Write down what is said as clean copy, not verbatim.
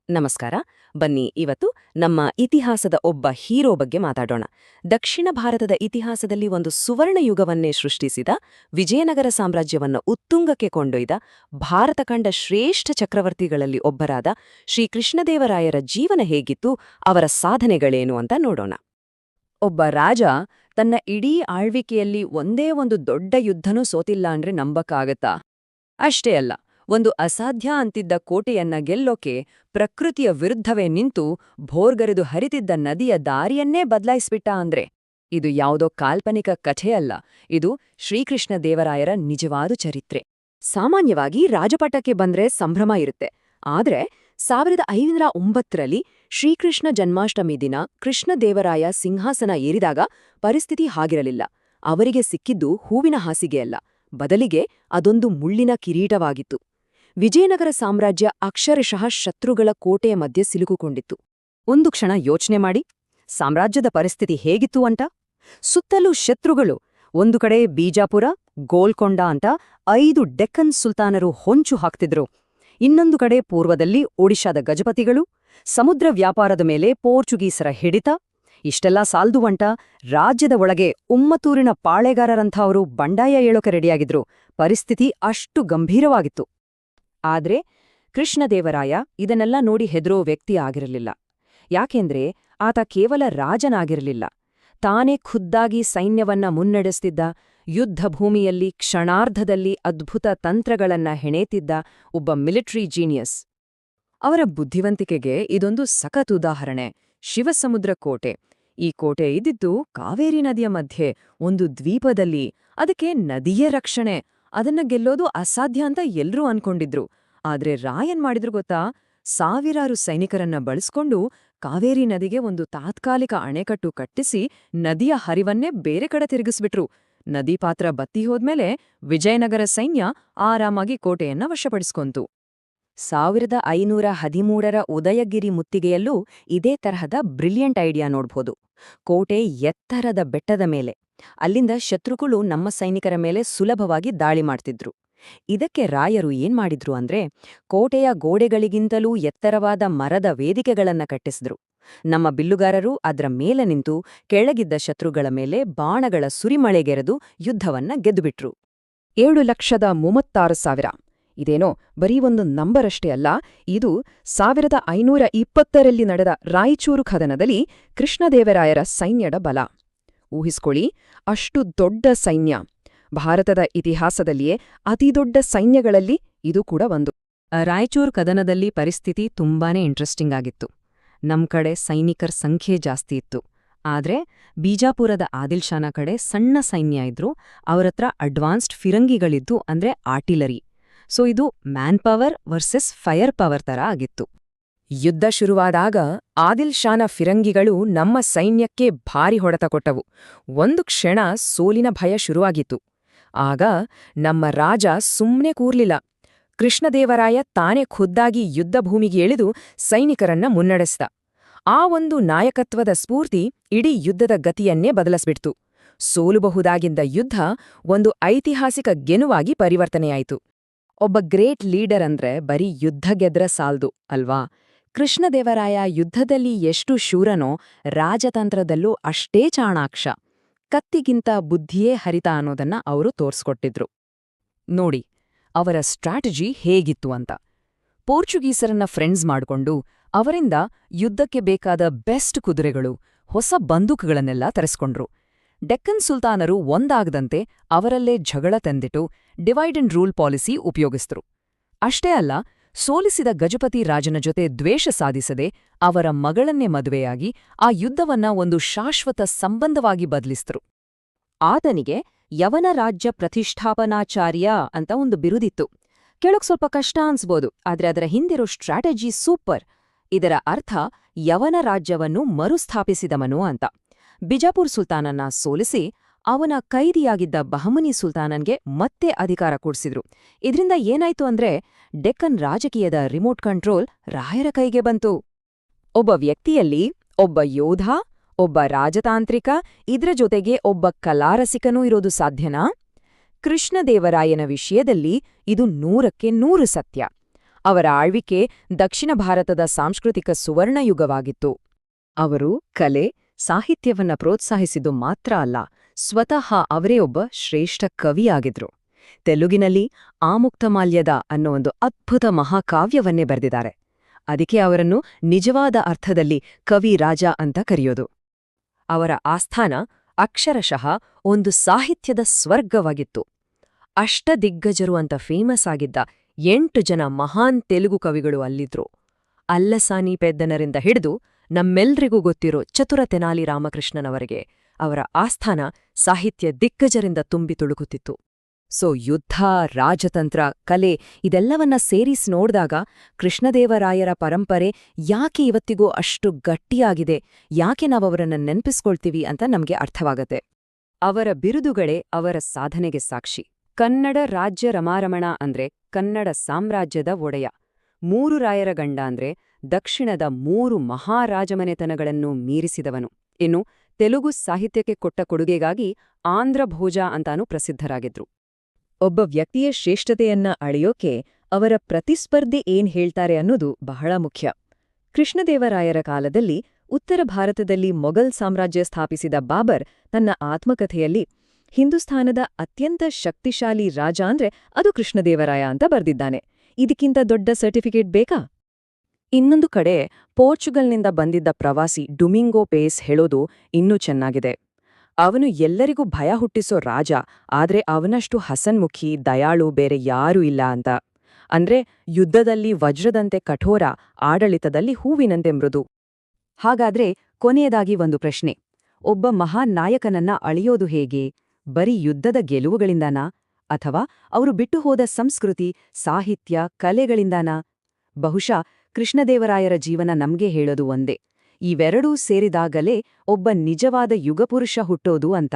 ನಮಸ್ಕಾರ. ಬನ್ನಿ ಇವತ್ತು ನಮ್ಮ ಇತಿಹಾಸದ ಒಬ್ಬ ಹೀರೋ ಬಗ್ಗೆ ಮಾತಾಡೋಣ. ದಕ್ಷಿಣ ಭಾರತದ ಇತಿಹಾಸದಲ್ಲಿ ಒಂದು ಸುವರ್ಣ ಯುಗವನ್ನೇ ಸೃಷ್ಟಿಸಿದ, ವಿಜಯನಗರ ಸಾಮ್ರಾಜ್ಯವನ್ನು ಉತ್ತುಂಗಕ್ಕೆ ಕೊಂಡೊಯ್ದ, ಭಾರತ ಕಂಡ ಶ್ರೇಷ್ಠ ಚಕ್ರವರ್ತಿಗಳಲ್ಲಿ ಒಬ್ಬರಾದ ಶ್ರೀ ಕೃಷ್ಣದೇವರಾಯರ ಜೀವನ ಹೇಗಿತ್ತು, ಅವರ ಸಾಧನೆಗಳೇನು ಅಂತ ನೋಡೋಣ. ಒಬ್ಬ ರಾಜ ತನ್ನ ಇಡೀ ಆಳ್ವಿಕೆಯಲ್ಲಿ ಒಂದೇ ಒಂದು ದೊಡ್ಡ ಯುದ್ಧನೂ ಸೋತಿಲ್ಲ ಅಂದ್ರೆ ನಂಬಕ್ಕಾಗತ್ತಾ? ಅಷ್ಟೇ ಅಲ್ಲ, ಒಂದು ಅಸಾಧ್ಯ ಅಂತಿದ್ದ ಕೋಟೆಯನ್ನ ಗೆಲ್ಲೋಕೆ ಪ್ರಕೃತಿಯ ವಿರುದ್ಧವೇ ನಿಂತು ಭೋರ್ಗರೆದು ಹರಿತಿದ್ದ ನದಿಯ ದಾರಿಯನ್ನೇ ಬದಲಾಯಿಸ್ಬಿಟ್ಟ ಅಂದ್ರೆ ಇದು ಯಾವುದೋ ಕಾಲ್ಪನಿಕ ಕಥೆಯಲ್ಲ, ಇದು ಶ್ರೀಕೃಷ್ಣ ದೇವರಾಯರ ನಿಜವಾದ ಚರಿತ್ರೆ. ಸಾಮಾನ್ಯವಾಗಿ ರಾಜಪಟ್ಟಕ್ಕೆ ಬಂದ್ರೆ ಸಂಭ್ರಮ ಇರುತ್ತೆ. ಆದ್ರೆ 1509ರಲ್ಲಿ ಶ್ರೀಕೃಷ್ಣ ಜನ್ಮಾಷ್ಟಮಿ ದಿನ ಕೃಷ್ಣದೇವರಾಯ ಸಿಂಹಾಸನ ಏರಿದಾಗ ಪರಿಸ್ಥಿತಿ ಹಾಗಿರಲಿಲ್ಲ. ಅವರಿಗೆ ಸಿಕ್ಕಿದ್ದು ಹೂವಿನ ಹಾಸಿಗೆ ಅಲ್ಲ, ಬದಲಿಗೆ ಅದೊಂದು ಮುಳ್ಳಿನ ಕಿರೀಟವಾಗಿತ್ತು. ವಿಜಯನಗರ ಸಾಮ್ರಾಜ್ಯ ಅಕ್ಷರಶಃ ಶತ್ರುಗಳ ಕೋಟೆಯ ಮಧ್ಯೆ ಸಿಲುಕುಕೊಂಡಿತ್ತು. ಒಂದು ಕ್ಷಣ ಯೋಚನೆ ಮಾಡಿ, ಸಾಮ್ರಾಜ್ಯದ ಪರಿಸ್ಥಿತಿ ಹೇಗಿತ್ತು ಅಂತ. ಸುತ್ತಲೂ ಶತ್ರುಗಳು. ಒಂದು ಕಡೆ ಬೀಜಾಪುರ, ಗೋಲ್ಕೊಂಡ ಅಂತ 5 ಡೆಕ್ಕನ್ ಸುಲ್ತಾನರು ಹೊಂಚು ಹಾಕ್ತಿದ್ರು. ಇನ್ನೊಂದು ಕಡೆ ಪೂರ್ವದಲ್ಲಿ ಒಡಿಶಾದ ಗಜಪತಿಗಳು, ಸಮುದ್ರ ವ್ಯಾಪಾರದ ಮೇಲೆ ಪೋರ್ಚುಗೀಸರ ಹಿಡಿತ. ಇಷ್ಟೆಲ್ಲ ಸಾಲ್ದುವಂಟ ರಾಜ್ಯದ ಒಳಗೆ ಉಮ್ಮತ್ತೂರಿನ ಪಾಳೆಗಾರರಂಥವರು ಬಂಡಾಯ ಏಳೋಕೆ ರೆಡಿಯಾಗಿದ್ರು. ಪರಿಸ್ಥಿತಿ ಅಷ್ಟು ಗಂಭೀರವಾಗಿತ್ತು. ಆದ್ರೆ ಕೃಷ್ಣದೇವರಾಯ ಇದನ್ನೆಲ್ಲ ನೋಡಿ ಹೆದರೋ ವ್ಯಕ್ತಿ ಆಗಿರಲಿಲ್ಲ. ಯಾಕೆಂದ್ರೆ ಆತ ಕೇವಲ ರಾಜನಾಗಿರಲಿಲ್ಲ, ತಾನೇ ಖುದ್ದಾಗಿ ಸೈನ್ಯವನ್ನ ಮುನ್ನಡೆಸ್ತಿದ್ದ, ಯುದ್ಧ ಭೂಮಿಯಲ್ಲಿ ಕ್ಷಣಾರ್ಧದಲ್ಲಿ ಅದ್ಭುತ ತಂತ್ರಗಳನ್ನ ಹೆಣೇತಿದ್ದ ಒಬ್ಬ ಮಿಲಿಟರಿ ಜೀನಿಯಸ್. ಅವರ ಬುದ್ಧಿವಂತಿಕೆಗೆ ಇದೊಂದು ಸಖತ್ ಉದಾಹರಣೆ. ಶಿವಸಮುದ್ರ ಕೋಟೆ. ಈ ಕೋಟೆ ಇದ್ದಿದ್ದು ಕಾವೇರಿ ನದಿಯ ಮಧ್ಯೆ ಒಂದು ದ್ವೀಪದಲ್ಲಿ. ಅದಕ್ಕೆ ನದಿಯೇ ರಕ್ಷಣೆ. ಅದನ್ನ ಗೆಲ್ಲೋದು ಅಸಾಧ್ಯ ಅಂತ ಎಲ್ರೂ ಅನ್ಕೊಂಡಿದ್ರು. ಆದ್ರೆ ರಾಯನ್ ಮಾಡಿದ್ರು ಗೊತ್ತಾ? ಸಾವಿರಾರು ಸೈನಿಕರನ್ನ ಬಳಸ್ಕೊಂಡು ಕಾವೇರಿ ನದಿಗೆ ಒಂದು ತಾತ್ಕಾಲಿಕ ಅಣೆಕಟ್ಟು ಕಟ್ಟಿಸಿ ನದಿಯ ಹರಿವನ್ನೇ ಬೇರೆ ಕಡೆ ತಿರುಗಿಸ್ಬಿಟ್ರು. ನದಿ ಪಾತ್ರ ಬತ್ತಿ ಹೋದ್ಮೇಲೆ ವಿಜಯನಗರ ಸೈನ್ಯ ಆರಾಮಾಗಿ ಕೋಟೆಯನ್ನ ವಶಪಡಿಸ್ಕೊಂತು. 1513ರ ಉದಯಗಿರಿ ಮುತ್ತಿಗೆಯಲ್ಲೂ ಇದೇ ತರಹದ ಬ್ರಿಲಿಯಂಟ್ ಐಡಿಯಾ ನೋಡ್ಬೋದು. ಕೋಟೆ ಎತ್ತರದ ಬೆಟ್ಟದ ಮೇಲೆ. ಅಲ್ಲಿಂದ ಶತ್ರುಗಳು ನಮ್ಮ ಸೈನಿಕರ ಮೇಲೆ ಸುಲಭವಾಗಿ ದಾಳಿ ಮಾಡ್ತಿದ್ರು. ಇದಕ್ಕೆ ರಾಯರು ಏನ್ಮಾಡಿದ್ರು ಅಂದ್ರೆ, ಕೋಟೆಯ ಗೋಡೆಗಳಿಗಿಂತಲೂ ಎತ್ತರವಾದ ಮರದ ವೇದಿಕೆಗಳನ್ನ ಕಟ್ಟಿಸಿದ್ರು. ನಮ್ಮ ಬಿಲ್ಲುಗಾರರು ಅದ್ರ ಮೇಲೆ ನಿಂತು ಕೆಳಗಿದ್ದ ಶತ್ರುಗಳ ಮೇಲೆ ಬಾಣಗಳ ಸುರಿಮಳೆಗೆರೆದು ಯುದ್ಧವನ್ನ ಗೆದ್ದುಬಿಟ್ರು. 7,36,000. ಇದೇನೋ ಬರೀ ಒಂದು ನಂಬರಷ್ಟೇ ಅಲ್ಲ, ಇದು 1520ರಲ್ಲಿ ನಡೆದ ರಾಯಚೂರು ಕದನದಲ್ಲಿ ಕೃಷ್ಣದೇವರಾಯರ ಸೈನ್ಯದ ಬಲ. ಊಹಿಸ್ಕೊಳ್ಳಿ, ಅಷ್ಟು ದೊಡ್ಡ ಸೈನ್ಯ. ಭಾರತದ ಇತಿಹಾಸದಲ್ಲಿಯೇ ಅತಿದೊಡ್ಡ ಸೈನ್ಯಗಳಲ್ಲಿ ಇದು ಕೂಡ ಒಂದು. ರಾಯಚೂರು ಕದನದಲ್ಲಿ ಪರಿಸ್ಥಿತಿ ತುಂಬಾನೇ ಇಂಟ್ರೆಸ್ಟಿಂಗ್ ಆಗಿತ್ತು. ನಮ್ ಕಡೆ ಸೈನಿಕರ ಸಂಖ್ಯೆ ಜಾಸ್ತಿ ಇತ್ತು. ಆದ್ರೆ ಬೀಜಾಪುರದ ಆದಿಲ್ ಶಾನ ಕಡೆ ಸಣ್ಣ ಸೈನ್ಯ ಇದ್ರು. ಅವರತ್ರ ಅಡ್ವಾನ್ಸ್ಡ್ ಫಿರಂಗಿಗಳಿದ್ದು, ಅಂದ್ರೆ ಆರ್ಟಿಲರಿ. ಸೊ ಇದು man power versus fire power ತರ ಆಗಿತ್ತು. ಯುದ್ಧ ಶುರುವಾದಾಗ ಆದಿಲ್ ಶಾನ ಫಿರಂಗಿಗಳು ನಮ್ಮ ಸೈನ್ಯಕ್ಕೆ ಭಾರಿ ಹೊಡೆತ ಕೊಟ್ಟವು. ಒಂದು ಕ್ಷಣ ಸೋಲಿನ ಭಯ ಶುರುವಾಗಿತ್ತು. ಆಗ ನಮ್ಮ ರಾಜ ಸುಮ್ನೆ ಕೂರ್ಲಿಲ್ಲ. ಕೃಷ್ಣದೇವರಾಯ ತಾನೇ ಖುದ್ದಾಗಿ ಯುದ್ಧ ಭೂಮಿಗೆ ಇಳಿದು ಸೈನಿಕರನ್ನ ಮುನ್ನಡೆಸ್ದ. ಆ ಒಂದು ನಾಯಕತ್ವದ ಸ್ಫೂರ್ತಿ ಇಡೀ ಯುದ್ಧದ ಗತಿಯನ್ನೇ ಬದಲಿಸ್ಬಿಡ್ತು. ಸೋಲುಬಹುದಾಗಿದ್ದ ಯುದ್ಧ ಒಂದು ಐತಿಹಾಸಿಕ ಗೆಲುವಾಗಿ ಪರಿವರ್ತನೆಯಾಯಿತು. ಒಬ್ಬ ಗ್ರೇಟ್ ಲೀಡರ್ ಅಂದ್ರೆ ಬರೀ ಯುದ್ಧ ಗೆದ್ರ ಸಾಲ್ದು ಅಲ್ವಾ? ಕೃಷ್ಣದೇವರಾಯ ಯುದ್ಧದಲ್ಲಿ ಎಷ್ಟು ಶೂರನೋ ರಾಜತಂತ್ರದಲ್ಲೂ ಅಷ್ಟೇ ಚಾಣಾಕ್ಷ. ಕತ್ತಿಗಿಂತ ಬುದ್ಧಿಯೇ ಹರಿತ ಅನ್ನೋದನ್ನ ಅವರು ತೋರ್ಸ್ಕೊಟ್ಟಿದ್ರು. ನೋಡಿ ಅವರ ಸ್ಟ್ರಾಟಜಿ ಹೇಗಿತ್ತು ಅಂತ. ಪೋರ್ಚುಗೀಸರನ್ನ ಫ್ರೆಂಡ್ಸ್ ಮಾಡ್ಕೊಂಡು ಅವರಿಂದ ಯುದ್ಧಕ್ಕೆ ಬೇಕಾದ ಬೆಸ್ಟ್ ಕುದುರೆಗಳು, ಹೊಸ ಬಂದೂಕುಗಳನ್ನೆಲ್ಲ ತರಿಸ್ಕೊಂಡ್ರು. ಡೆಕ್ಕನ್ ಸುಲ್ತಾನರು ಒಂದಾಗದಂತೆ ಅವರಲ್ಲೇ ಜಗಳ ತಂದಿಟ್ಟು ಡಿವೈಡ್ ಅಂಡ್ ರೂಲ್ ಪಾಲಿಸಿ ಉಪಯೋಗಿಸಿದ್ರು. ಅಷ್ಟೇ ಅಲ್ಲ, ಸೋಲಿಸಿದ ಗಜಪತಿ ರಾಜನ ಜೊತೆ ದ್ವೇಷ ಸಾಧಿಸದೆ ಅವರ ಮಗಳನ್ನೇ ಮದುವೆಯಾಗಿ ಆ ಯುದ್ಧವನ್ನ ಒಂದು ಶಾಶ್ವತ ಸಂಬಂಧವಾಗಿ ಬದಲಿಸಿದ್ರು. ಆತನಿಗೆ ಯವನ ರಾಜ್ಯ ಪ್ರತಿಷ್ಠಾಪನಾಚಾರ್ಯ ಅಂತ ಒಂದು ಬಿರುದಿತ್ತು. ಕೇಳೋಕ್ ಸ್ವಲ್ಪ ಕಷ್ಟ ಅನ್ಸ್ಬೋದು, ಆದ್ರೆ ಅದರ ಹಿಂದಿರೋ ಸ್ಟ್ರಾಟಜಿ ಸೂಪರ್. ಇದರ ಅರ್ಥ ಯವನ ರಾಜ್ಯವನ್ನು ಮರುಸ್ಥಾಪಿಸಿದವನು ಅಂತ. ಬಿಜಾಪುರ್ ಸುಲ್ತಾನನ್ನ ಸೋಲಿಸಿ ಅವನ ಕೈದಿಯಾಗಿದ್ದ ಬಹಮನಿ ಸುಲ್ತಾನನ್ಗೆ ಮತ್ತೆ ಅಧಿಕಾರ ಕೊಡಿಸಿದ್ರು. ಇದ್ರಿಂದ ಏನಾಯ್ತು ಅಂದ್ರೆ, ಡೆಕ್ಕನ್ ರಾಜಕೀಯದ ರಿಮೋಟ್ ಕಂಟ್ರೋಲ್ ರಾಯರ ಕೈಗೆ ಬಂತು. ಒಬ್ಬ ವ್ಯಕ್ತಿಯಲ್ಲಿ ಒಬ್ಬ ಯೋಧ, ಒಬ್ಬ ರಾಜತಾಂತ್ರಿಕ, ಇದ್ರ ಜೊತೆಗೆ ಒಬ್ಬ ಕಲಾರಸಿಕನೂ ಇರೋದು ಸಾಧ್ಯನಾ? ಕೃಷ್ಣದೇವರಾಯನ ವಿಷಯದಲ್ಲಿ ಇದು 100ಕ್ಕೆ 100 ಸತ್ಯ. ಅವರ ಆಳ್ವಿಕೆ ದಕ್ಷಿಣ ಭಾರತದ ಸಾಂಸ್ಕೃತಿಕ ಸುವರ್ಣಯುಗವಾಗಿತ್ತು. ಅವರು ಕಲೆ, ಸಾಹಿತ್ಯವನ್ನ ಪ್ರೋತ್ಸಾಹಿಸಿದ್ದು ಮಾತ್ರ ಅಲ್ಲ, ಸ್ವತಃ ಅವರೇ ಒಬ್ಬ ಶ್ರೇಷ್ಠ ಕವಿಯಾಗಿದ್ರು. ತೆಲುಗಿನಲ್ಲಿ ಆಮುಕ್ತಮಾಲ್ಯದ ಅನ್ನೋ ಒಂದು ಅದ್ಭುತ ಮಹಾಕಾವ್ಯವನ್ನೇ ಬರೆದಿದ್ದಾರೆ. ಅದಕ್ಕೆ ಅವರನ್ನು ನಿಜವಾದ ಅರ್ಥದಲ್ಲಿ ಕವಿ ರಾಜ ಅಂತ ಕರೆಯೋದು. ಅವರ ಆಸ್ಥಾನ ಅಕ್ಷರಶಃ ಒಂದು ಸಾಹಿತ್ಯದ ಸ್ವರ್ಗವಾಗಿತ್ತು. ಅಷ್ಟದಿಗ್ಗಜರು ಅಂತ ಫೇಮಸ್ ಆಗಿದ್ದ 8 ಜನ ಮಹಾನ್ ತೆಲುಗು ಕವಿಗಳು ಅಲ್ಲಿದ್ರು. ಅಲ್ಲಸಾನಿ ಪೆದ್ದನರಿಂದ ಹಿಡಿದು ನಮ್ಮೆಲ್ರಿಗೂ ಗೊತ್ತಿರೋ ಚತುರ ತೆನಾಲಿ ರಾಮಕೃಷ್ಣನವರೆಗೆ ಅವರ ಆಸ್ಥಾನ ಸಾಹಿತ್ಯ ದಿಗ್ಗಜರಿಂದ ತುಂಬಿ ತುಳುಕುತ್ತಿತ್ತು. ಸೊ ಯುದ್ಧ, ರಾಜತಂತ್ರ, ಕಲೆ ಇದೆಲ್ಲವನ್ನ ಸೇರಿಸಿ ನೋಡ್ದಾಗ ಕೃಷ್ಣದೇವರಾಯರ ಪರಂಪರೆ ಯಾಕೆ ಇವತ್ತಿಗೂ ಅಷ್ಟು ಗಟ್ಟಿಯಾಗಿದೆ, ಯಾಕೆ ನಾವವರನ್ನ ನೆನ್ಪಿಸ್ಕೊಳ್ತೀವಿ ಅಂತ ನಮ್ಗೆ ಅರ್ಥವಾಗತ್ತೆ. ಅವರ ಬಿರುದುಗಳೇ ಅವರ ಸಾಧನೆಗೆ ಸಾಕ್ಷಿ. ಕನ್ನಡ ರಾಜ್ಯ ರಮಾರಮಣ ಅಂದ್ರೆ ಕನ್ನಡ ಸಾಮ್ರಾಜ್ಯದ ಒಡೆಯ. 3 ರಾಯರ ಗಂಡ ಅಂದ್ರೆ ದಕ್ಷಿಣದ 3 ಮಹಾರಾಜಮನೆತನಗಳನ್ನು ಮೀರಿಸಿದವನು. ಇನ್ನು ತೆಲುಗು ಸಾಹಿತ್ಯಕ್ಕೆ ಕೊಟ್ಟ ಕೊಡುಗೆಗಾಗಿ ಆಂಧ್ರಭೋಜ ಅಂತಾನೂ ಪ್ರಸಿದ್ಧರಾಗಿದ್ರು. ಒಬ್ಬ ವ್ಯಕ್ತಿಯ ಶ್ರೇಷ್ಠತೆಯನ್ನ ಅಳೆಯೋಕೆ ಅವರ ಪ್ರತಿಸ್ಪರ್ಧಿ ಏನ್ ಹೇಳ್ತಾರೆ ಅನ್ನೋದು ಬಹಳ ಮುಖ್ಯ. ಕೃಷ್ಣದೇವರಾಯರ ಕಾಲದಲ್ಲಿ ಉತ್ತರ ಭಾರತದಲ್ಲಿ ಮೊಘಲ್ ಸಾಮ್ರಾಜ್ಯ ಸ್ಥಾಪಿಸಿದ ಬಾಬರ್ ತನ್ನ ಆತ್ಮಕಥೆಯಲ್ಲಿ ಹಿಂದೂಸ್ಥಾನದ ಅತ್ಯಂತ ಶಕ್ತಿಶಾಲಿ ರಾಜ ಅಂದ್ರೆ ಅದು ಕೃಷ್ಣದೇವರಾಯ ಅಂತ ಬರ್ದಿದ್ದಾನೆ. ಇದಕ್ಕಿಂತ ದೊಡ್ಡ ಸರ್ಟಿಫಿಕೇಟ್ ಬೇಕಾ? ಇನ್ನೊಂದು ಕಡೆ ಪೋರ್ಚುಗಲ್ನಿಂದ ಬಂದಿದ್ದ ಪ್ರವಾಸಿ ಡುಮಿಂಗೋ ಪೇಸ್ ಹೇಳೋದು ಇನ್ನೂ ಚೆನ್ನಾಗಿದೆ. ಅವನು ಎಲ್ಲರಿಗೂ ಭಯ ಹುಟ್ಟಿಸೋ ರಾಜ, ಆದ್ರೆ ಅವನಷ್ಟು ಹಸನ್ಮುಖಿ, ದಯಾಳು ಬೇರೆ ಯಾರೂ ಇಲ್ಲ ಅಂತ. ಅಂದ್ರೆ ಯುದ್ಧದಲ್ಲಿ ವಜ್ರದಂತೆ ಕಠೋರ, ಆಡಳಿತದಲ್ಲಿ ಹೂವಿನಂತೆ ಮೃದು. ಹಾಗಾದ್ರೆ ಕೊನೆಯದಾಗಿ ಒಂದು ಪ್ರಶ್ನೆ: ಒಬ್ಬ ಮಹಾನ್ ನಾಯಕನನ್ನ ಅಳಿಯೋದು ಹೇಗೆ? ಬರೀ ಯುದ್ಧದ ಗೆಲುವುಗಳಿಂದಾನಾ? ಅಥವಾ ಅವರು ಬಿಟ್ಟು ಹೋದ ಸಂಸ್ಕೃತಿ, ಸಾಹಿತ್ಯ, ಕಲೆಗಳಿಂದಾನಾ? ಬಹುಶಃ ಕೃಷ್ಣದೇವರಾಯರ ಜೀವನ ನಮ್ಗೆ ಹೇಳೋದು ಒಂದೇ: ಇವೆರಡೂ ಸೇರಿದಾಗಲೇ ಒಬ್ಬ ನಿಜವಾದ ಯುಗಪುರುಷ ಹುಟ್ಟೋದು ಅಂತ.